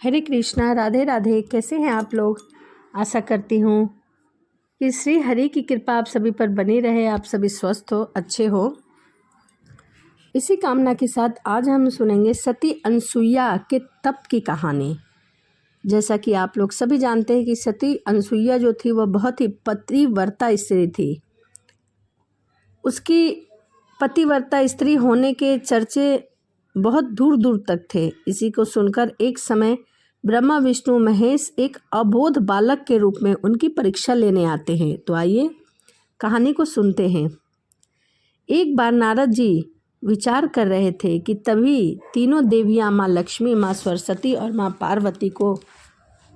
हरे कृष्णा, राधे राधे। कैसे हैं आप लोग? आशा करती हूँ कि श्री हरि की कृपा आप सभी पर बनी रहे, आप सभी स्वस्थ हो, अच्छे हो। इसी कामना के साथ आज हम सुनेंगे सती अनसुईया के तप की कहानी। जैसा कि आप लोग सभी जानते हैं कि सती अनसुईया जो थी वह बहुत ही पतिव्रता स्त्री थी। उसकी पतिव्रता स्त्री होने के चर्चे बहुत दूर दूर तक थे। इसी को सुनकर एक समय ब्रह्मा विष्णु महेश एक अबोध बालक के रूप में उनकी परीक्षा लेने आते हैं। तो आइए कहानी को सुनते हैं। एक बार नारद जी विचार कर रहे थे कि तभी तीनों देवियां माँ लक्ष्मी, माँ सरस्वती और माँ पार्वती को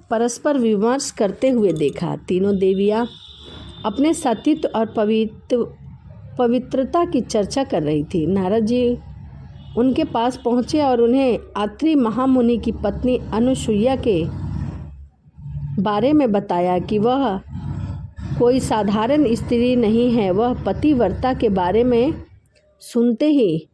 परस्पर विमर्श करते हुए देखा। तीनों देवियां अपने सतीत्व और पवित्रता की चर्चा कर रही थी। नारद जी उनके पास पहुँचे और उन्हें आत्रि महामुनि की पत्नी अनुसुईया के बारे में बताया कि वह कोई साधारण स्त्री नहीं है। वह पतिव्रता के बारे में सुनते ही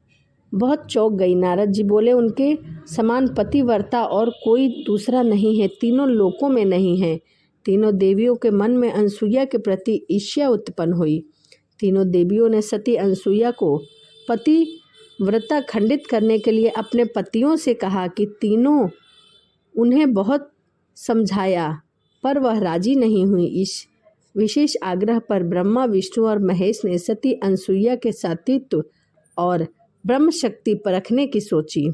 बहुत चौंक गई। नारद जी बोले, उनके समान पतिव्रता और कोई दूसरा नहीं है, तीनों लोकों में नहीं है। तीनों देवियों के मन में अनुसुईया के प्रति ईर्ष्या उत्पन्न हुई। तीनों देवियों ने सती अनुसुईया को पतिव्रता खंडित करने के लिए अपने पतियों से कहा कि तीनों उन्हें बहुत समझाया पर वह राजी नहीं हुई। इस विशेष आग्रह पर ब्रह्मा विष्णु और महेश ने सती अनुसुईया के सतीत्व और ब्रह्म शक्ति परखने की सोची।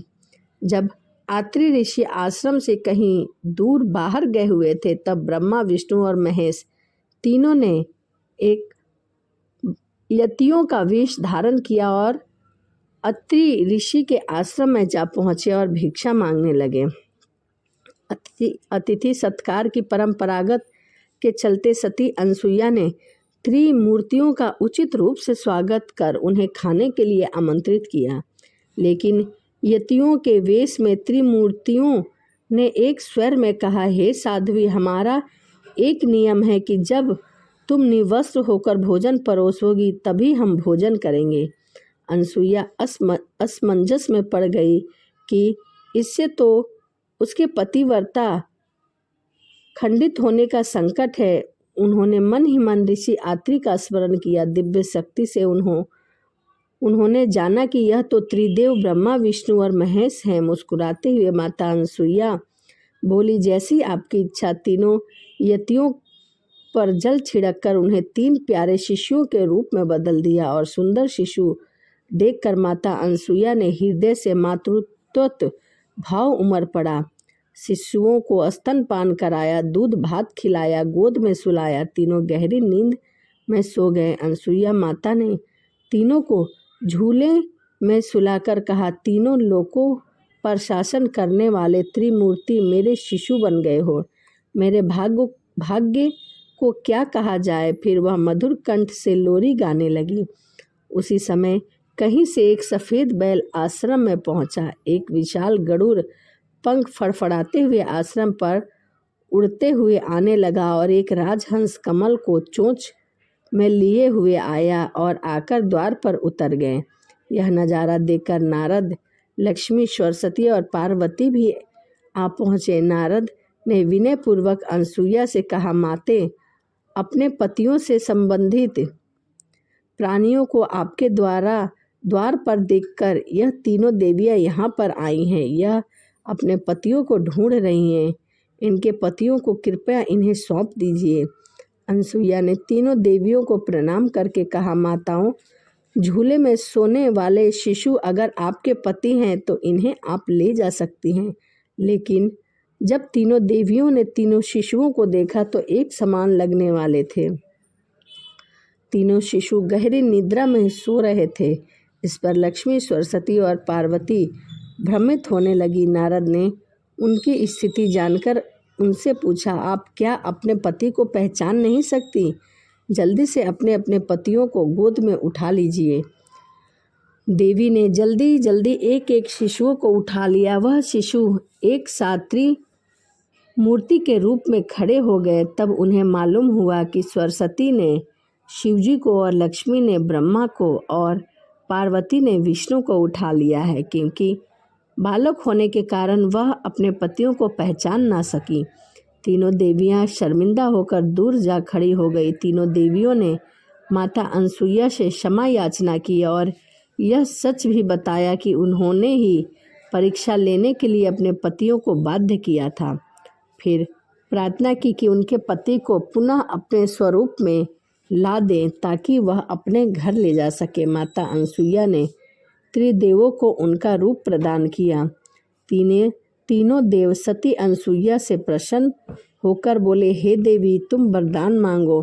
जब आत्रि ऋषि आश्रम से कहीं दूर बाहर गए हुए थे तब ब्रह्मा विष्णु और महेश तीनों ने एक यतियों का वेश धारण किया और अत्रि ऋषि के आश्रम में जा पहुँचे और भिक्षा मांगने लगे। अतिथि सत्कार की परंपरागत के चलते सती अनुसुईया ने त्रिमूर्तियों का उचित रूप से स्वागत कर उन्हें खाने के लिए आमंत्रित किया। लेकिन यतियों के वेश में त्रिमूर्तियों ने एक स्वर में कहा, हे साध्वी, हमारा एक नियम है कि जब तुम निवस्त्र होकर भोजन परोसोगी तभी हम भोजन करेंगे। अनुसुईया असमंजस में पड़ गई कि इससे तो उसके पतिव्रता खंडित होने का संकट है। उन्होंने मन ही मन ऋषि आत्रि का स्मरण किया। दिव्य शक्ति से उन्होंने जाना कि यह तो त्रिदेव ब्रह्मा विष्णु और महेश हैं। मुस्कुराते हुए माता अनुसुईया बोली, जैसी आपकी इच्छा। तीनों यतियों पर जल छिड़ककर उन्हें 3 प्यारे शिशुओं के रूप में बदल दिया और सुंदर शिशु देखकर माता अनुसुईया ने हृदय से मातृत्व भाव उमड़ पड़ा। शिशुओं को स्तनपान कराया, दूध भात खिलाया, गोद में सुलाया। तीनों गहरी नींद में सो गए। अनुसुईया माता ने तीनों को झूले में सुलाकर कहा, तीनों लोकों पर शासन करने वाले त्रिमूर्ति मेरे शिशु बन गए हो। मेरे भाग्य को क्या कहा जाए। फिर वह मधुर कंठ से लोरी गाने लगी। उसी समय कहीं से एक सफ़ेद बैल आश्रम में पहुंचा। एक विशाल गरुड़ पंख फड़फड़ाते हुए आश्रम पर उड़ते हुए आने लगा और एक राजहंस कमल को चोंच में लिए हुए आया और आकर द्वार पर उतर गए। यह नज़ारा देखकर नारद, लक्ष्मी, सरस्वती और पार्वती भी आ पहुँचे। नारद ने विनयपूर्वक अनुसुईया से कहा, माते, अपने पतियों से संबंधित प्राणियों को आपके द्वार पर देखकर यह तीनों देवियां यहाँ पर आई हैं। यह अपने पतियों को ढूंढ रही हैं। इनके पतियों को कृपया इन्हें सौंप दीजिए। अनुसुईया ने तीनों देवियों को प्रणाम करके कहा, माताओं, झूले में सोने वाले शिशु अगर आपके पति हैं तो इन्हें आप ले जा सकती हैं। लेकिन जब तीनों देवियों ने तीनों शिशुओं को देखा तो एक समान लगने वाले थे। तीनों शिशु गहरी निद्रा में सो रहे थे। इस पर लक्ष्मी, सरस्वती और पार्वती भ्रमित होने लगी। नारद ने उनकी स्थिति जानकर उनसे पूछा, आप क्या अपने पति को पहचान नहीं सकती? जल्दी से अपने अपने पतियों को गोद में उठा लीजिए। देवी ने जल्दी जल्दी एक एक शिशुओं को उठा लिया। वह शिशु एक साथ मूर्ति के रूप में खड़े हो गए। तब उन्हें मालूम हुआ कि सरस्वती ने शिवजी को और लक्ष्मी ने ब्रह्मा को और पार्वती ने विष्णु को उठा लिया है, क्योंकि बालक होने के कारण वह अपने पतियों को पहचान ना सकी। तीनों देवियां शर्मिंदा होकर दूर जा खड़ी हो गई। तीनों देवियों ने माता अनसुईया से क्षमा याचना की और यह सच भी बताया कि उन्होंने ही परीक्षा लेने के लिए अपने पतियों को बाध्य किया था। फिर प्रार्थना की कि उनके पति को पुनः अपने स्वरूप में ला दें ताकि वह अपने घर ले जा सके। माता अनसुईया ने त्रिदेवों को उनका रूप प्रदान किया। तीनों देव सती अनसुईया से प्रसन्न होकर बोले, हे देवी, तुम वरदान मांगो।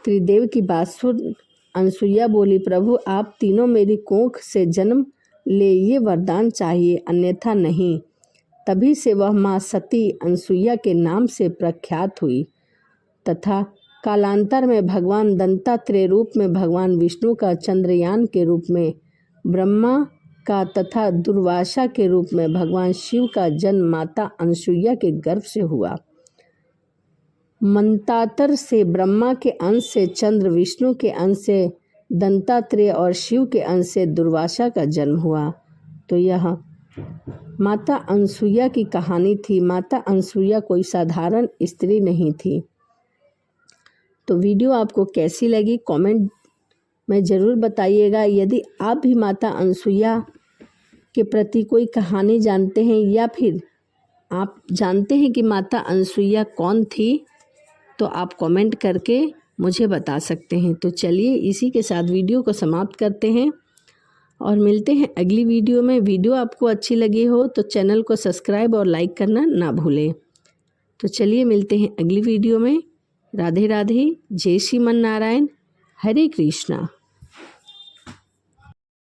त्रिदेव की बात सुन अनसुईया बोली, प्रभु आप तीनों मेरी कोख से जन्म ले, ये वरदान चाहिए, अन्यथा नहीं। तभी से वह माँ सती अनसुईया के नाम से प्रख्यात हुई तथा कालांतर में भगवान दंतात्रेय रूप में भगवान विष्णु का, चंद्रयान के रूप में ब्रह्मा का तथा दुर्वासा के रूप में भगवान शिव का जन्म माता अनसुईया के गर्भ से हुआ। मंतातर से ब्रह्मा के अंश से चंद्र, विष्णु के अंश से दंतात्रेय और शिव के अंश से दुर्वासा का जन्म हुआ। तो यह माता अनसुईया की कहानी थी। माता अनसुईया कोई साधारण स्त्री नहीं थी। तो वीडियो आपको कैसी लगी कमेंट में ज़रूर बताइएगा। यदि आप भी माता अनसुईया के प्रति कोई कहानी जानते हैं या फिर आप जानते हैं कि माता अनसुईया कौन थी, तो आप कमेंट करके मुझे बता सकते हैं। तो चलिए इसी के साथ वीडियो को समाप्त करते हैं और मिलते हैं अगली वीडियो में। वीडियो आपको अच्छी लगी हो तो चैनल को सब्सक्राइब और लाइक करना ना भूलें। तो चलिए मिलते हैं अगली वीडियो में। राधे राधे, जय श्रीमन नारायण, हरे कृष्णा।